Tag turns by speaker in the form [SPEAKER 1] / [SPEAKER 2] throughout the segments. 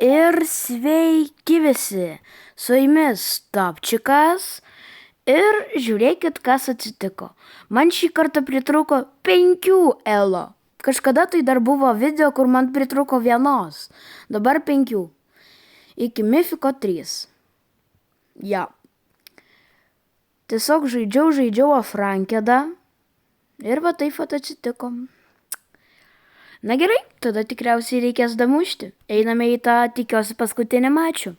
[SPEAKER 1] Ir sveiki visi, su jumis Topčikas ir žiūrėkit, kas atsitiko. Man šį kartą pritrūko 5 elo. Kažkada tai dar buvo video, kur man pritrūko 1, dabar 5. Iki Mifiko 3. Ja. Tiesiog žaidžiau Afrankedą ir va taip pat atsitiko. Na gerai, tada tikriausiai reikės damušti. Einame į tą, tikiuosi, paskutinį mačą.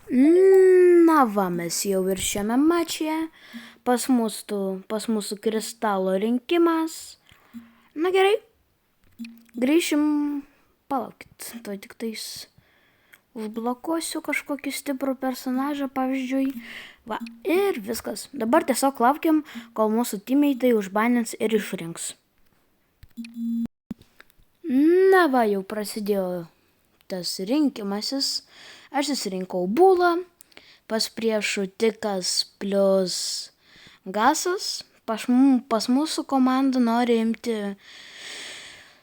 [SPEAKER 1] Na va, mes jau ir šiame mačyje. Pas mūsų kristalo rinkimas. Na gerai. Grįšim. Palaukit, to tik tais užblokuosiu kažkokį stiprų personažą, pavyzdžiui. Va, ir viskas. Dabar tiesiog laukiam, kol mūsų teammatai užbanins ir išrinks. Na va, jau prasidėjo tas rinkimasis. Aš įsirinkau Bulą, pas priešų Tikas plus Gasas. Pas mūsų komandą nori imti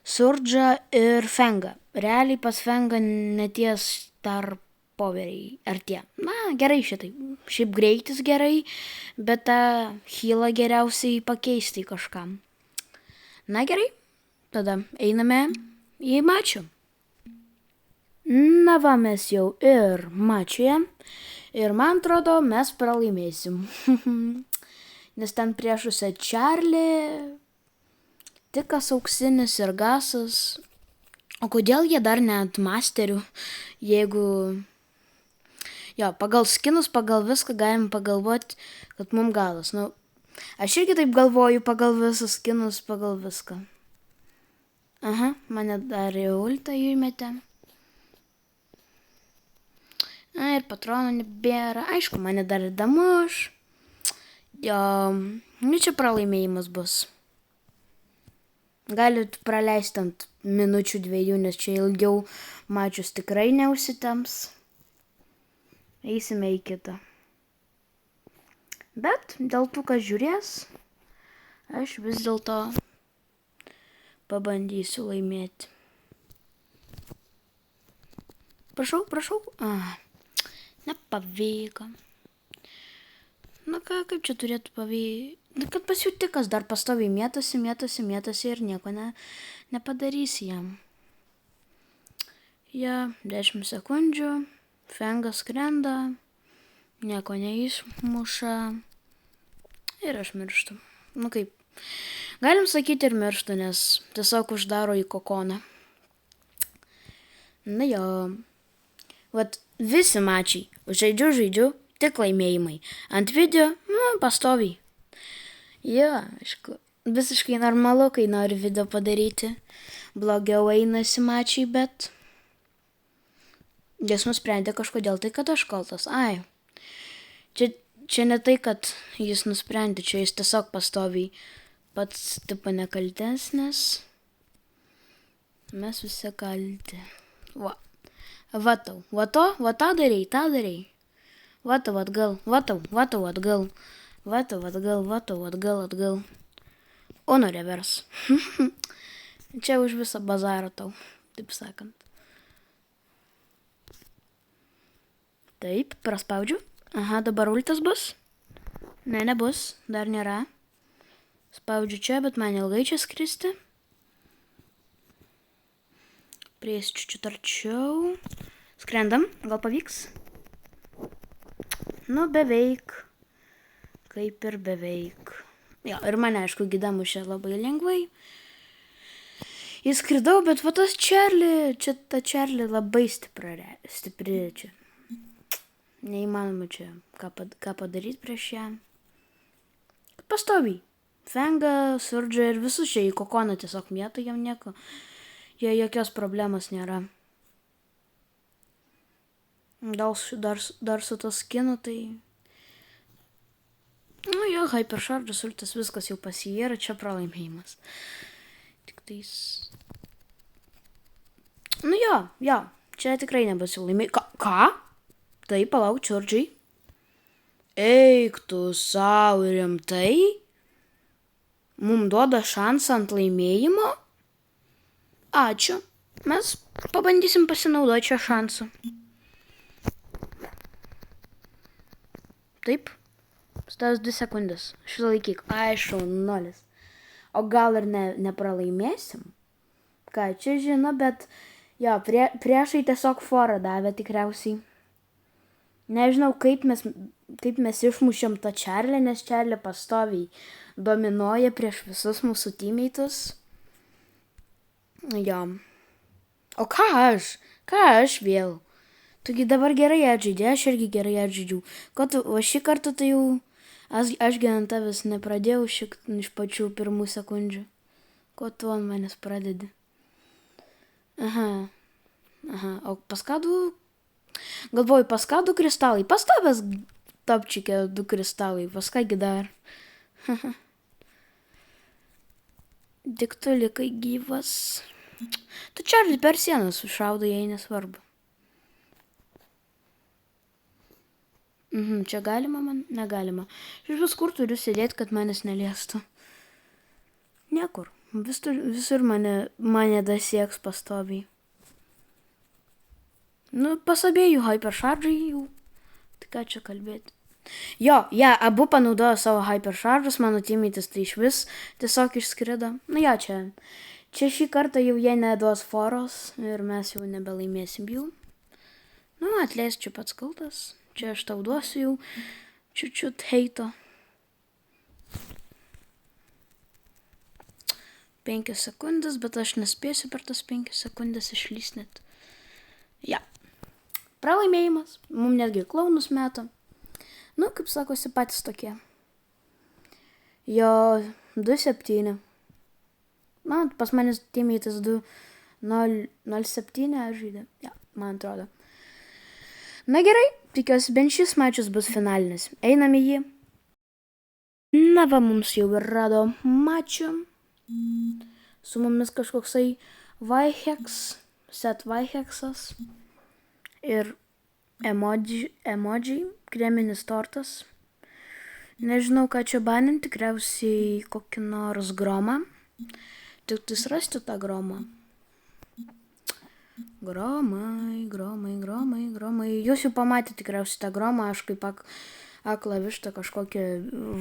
[SPEAKER 1] Surdžą ir Fengą. Realiai pas Fengą neties tarpoveriai ar tie. Na, gerai šitai. Šiaip greitis gerai, bet tą healą geriausiai pakeisti kažkam. Na gerai. Tada einame į mačą. Na va, mes jau ir mačioje. Ir man atrodo, mes pralaimėsim. Nes ten priešuose Charlie, Tikas auksinis ir Gasas. O kodėl jie dar net masterių? Jeigu... Jo, pagal skinus, pagal viską galim pagalvoti, kad mum galas. Nu, aš irgi taip galvoju pagal visus skinus, pagal viską. Aha, mane dar į ultą įmetė. Na ir patronų nebėra. Aišku, mane dar damuš. Jo, nu čia pralaimėjimas bus. Galit praleisti ant minučių 2, nes čia ilgiau mačius tikrai neužsitemps. Eisime į kitą. Bet dėl tų, kas žiūrės, aš vis dėlto pabandysiu laimėti. Prašau. Nepavyko. Na ką, kaip čia turėtų pavykti? Na, kad pas jų Tikas dar pastoviai mėtasi ir nieko nepadarys jam. Ja, 10 sekundžių. Fengas skrenda. Nieko neišmuša. Ir aš mirštu. Nu kaip. Galim sakyti ir mirštu, nes tiesiog uždaro į kokoną. Na jo. Vat visi mačiai. Žaidžiu, tik laimėjimai. Ant video, pastoviai. Jo, aišku. Visiškai normalu, kai nori video padaryti. Blogiau einasi mačiai, bet... Jis nusprendė kažkodėl tai, kad aš kaltas. Ai. Čia ne tai, kad jis nusprendė, čia jis tiesiog pastoviai pats tipo nekaltesnis. Mes visi kalti. Va. Va tau. Va tą darei. Va tau atgal. Uno revers. Čia už visą bazarą tau, taip sakant. Taip, praspaudžiu. Aha, dabar ultas bus? Ne, nebus, dar nėra. Spaudžiu čia, bet man ilgai čia skristi. Prieisiu čiut arčiau. Skrendam, gal pavyks? Nu, beveik. Kaip ir beveik. Jo, ir mane, aišku, gidamušė labai lengvai. Įskridau, bet va tas Charlie, čia ta Charlie labai stipri čia. Neįmanoma čia ką padaryti prieš ją. Pastoviai. Fenga, Surdža ir visus čia į kokoną tiesiog mėtų, jam nieko. Jie jokios problemos nėra. Dar su tas skinu, tai... Nu jo, Hypercharge'as, ultas, viskas jau pasijėra, čia pralaimėjimas. Tik tais... Nu jo, čia tikrai nebus jau laimėjimas. Ką? Tai palauk, Surdžiai. Eik tu savo rimtai? Mums duoda šansą ant laimėjimo? Ačiū. Mes pabandysim pasinaudoti šią šansą. Taip. Stas 2 sekundės. Išlaikyk. Ai, šaunuolis. O gal ir nepralaimėsim? Ką, čia žino, bet jo, priešai tiesiog forą davė tikriausiai. Nežinau, kaip mes išmušėm tą Čarlį, nes Čarlį pastoviai dominuoja prieš visus mūsų teammates. Jo. O ką aš vėl? Tugi dabar gerai atžaidė, aš irgi gerai atžaidžiau. Ko tu, o šį kartą tai jau aš ant tavęs nepradėjau iš pačių pirmų sekundžių. Ko tu ant manęs pradedi? Aha. O pas ką du? Galvoju, pas ką 2 kristalai? Pas tavęs tapčikė 2 kristalai. Pas kągi dar? Tik tu likai gyvas. Tu Čarlį per sieną sušaudai, jei nesvarbu. Čia galima man? Negalima. Iš vis kur turiu sėdėti, kad manęs neliestų? Niekur. Visur mane dasieks pastoviai. Nu, pas abiejų hypercharge'ai jau. Tai ką čia kalbėti? Jo, abu panaudojo savo hypercharge'us, mano teammates tai iš vis tiesiog išskrido. Nu jo, čia šį kartą jau jie neduos foros ir mes jau nebelaimėsim jų. Nu, atleisk, čia pats kaltas. Čia aš tau duosiu jau čiut heito. 5 sekundės, bet aš nespėsiu per tas 5 sekundės išlys net. Ja. Pralaimėjimas. Mums netgi klaunus meta. Nu, kaip sakosi, patys tokie. Jo 2-7. Man, pas manęs teammates 2-0-7 žaidė. Ja, man atrodo. Na gerai, tikiuosi bent šis mačas bus finalinis. Einam į jį. Na va, mums jau ir rado mačą. Su mumis kažkoksai Set Vaiheksas. Ir emoji, kreminis tortas. Nežinau, ką čia baninti, tikriausiai kokį nors gromą. Tik tai rasti tą gromą. Gromai. Jūs jau pamatėte tikriausiai tą gromą, aš kaip aklą vištą kažkokią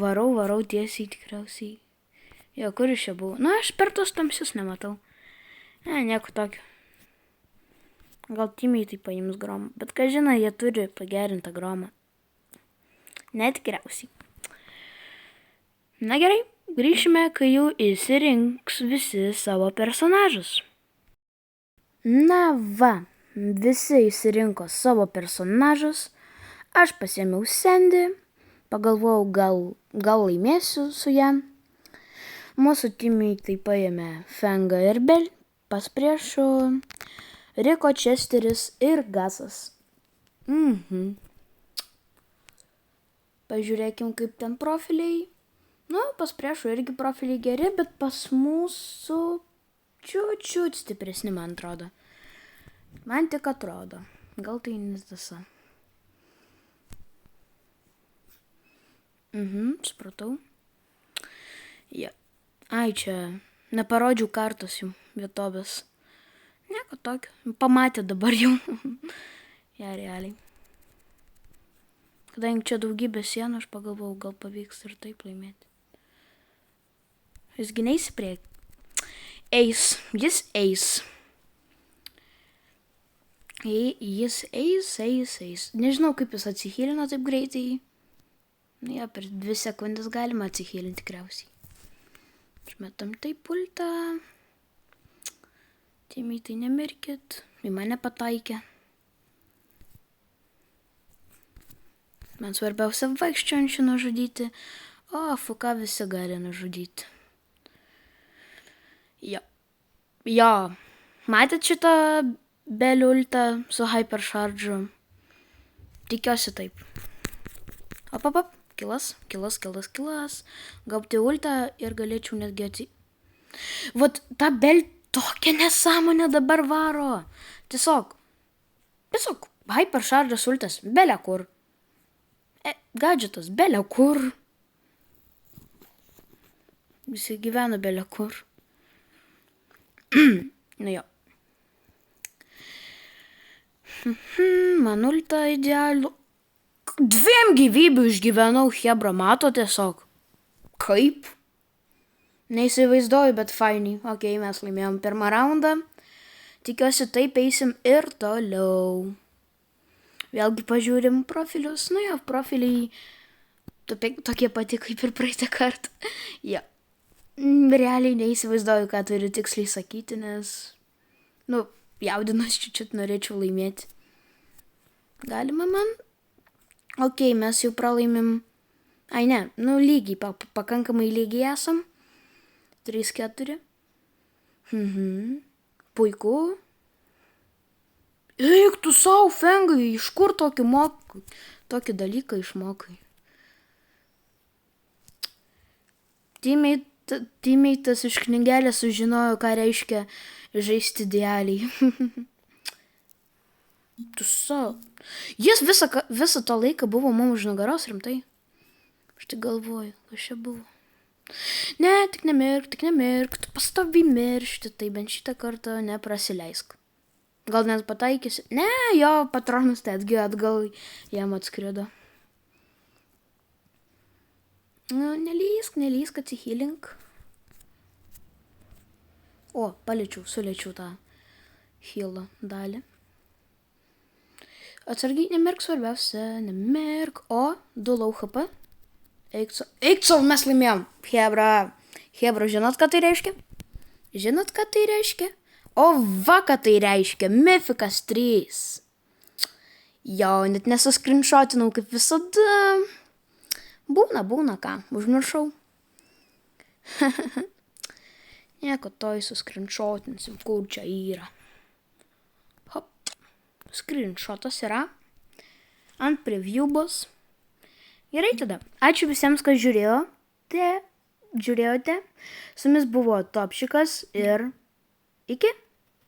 [SPEAKER 1] varau tiesiai tikriausiai. Jo, kur iš čia buvo? Na, aš per tos tamsius nematau. Ne, nieko tokio. Gal timiai tai paims gromą. Bet ką žinai, jie turi pagerintą gromą. Netikriausiai. Na gerai, grįšime, kai jau įsirinks visi savo personažus. Na va, visi įsirinko savo personažus. Aš pasiėmiau Sandy. Pagalvojau, gal laimėsiu su ją. Mūsų timiai tai paėmė Fengą ir Bell. Pas priešų Riko, Chesteris ir Gasas. Pažiūrėkim, kaip ten profiliai. Nu, pas priešų irgi profiliai geri, bet pas mūsų čiut stipresni, man atrodo. Man tik atrodo. Gal tai netiesa. Supratau. Ja. Ai, čia neparodžiau kartos jų vietovės. Nieko tokio. Pamatė dabar jau. Ja, realiai. Kadangi čia daugybė sienų, aš pagalvojau, gal pavyks ir taip laimėti. Jis neis į priekį. Jis eis. Jis eis. Nežinau, kaip jis atsihylino taip greitai. Ja, per 2 sekundės galima atsihylinti tikriausiai. Išmetam taip pultą. Timiai tai nemirkit. Į mane pataikė. Man svarbiausia vaikščiončių nužudyti. O, fuka visi gali nužudyti. Jo. Matėt šitą beliultą su hypercharge'u? Tikiuosi taip. Op. Kilas. Gauti ultą ir galėčiau netgi Vat ta bel tokia nesąmonė dabar varo. Tiesiog hypercharge'as ultas, belia kur. Gadžetas, belia kur. Visi gyvena belia kur. Nu jo. Manulta idealų. 2 gyvybių išgyvenau, hebra, mato tiesiog. Kaip? Neįsivaizduoju, bet fainiai. Ok, mes laimėjom 1 raundą. Tikiuosi taip eisim ir toliau. Vėlgi pažiūrim profilius. Nu jo, profiliai tokie pati kaip ir praeitą kartą. Jo. Realiai neįsivaizduoju, ką turiu tiksliai sakyti, nes, jaudinuos čiut norėčiau laimėti. Galima man? Ok, mes jau pralaimim. Ai ne, lygiai, pakankamai lygiai esam. 3-4. Puiku. Eik tu savo, Fengai, iš kur tokį dalyką išmokai? Teammate'as iš knygelės sužinojo, ką reiškia žaisti idealiai. Tu savo. Jis visą tą laiką buvo mums už nugaros, rimtai. Aš tik galvoju, kas čia buvo. Ne, tik nemirk, tu pastoviai miršti, tai bent šitą kartą neprasileisk. Gal net pataikysi? Ne, jo patronus atgal jam atskrido. Nelysk, atsihylink. O, suliečiau tą healą dalį. Atsargiai, nemirk, svarbiausia, nemirk. O, 2 low HP. Eik sau, mes laimėjom. Hebra, žinot, ką tai reiškia? O va, ką tai reiškia. Mythikas 3. Jo, net nesuskrinšotinau kaip visada. Būna ką, užmiršau. Nieko toj suskrinšotinsim, kur čia yra. Hop. Screenshotas yra. Ant preview bus. Gerai tada. Ačiū visiems, kas žiūrėjote. Su jumis buvo Topšikas ir iki.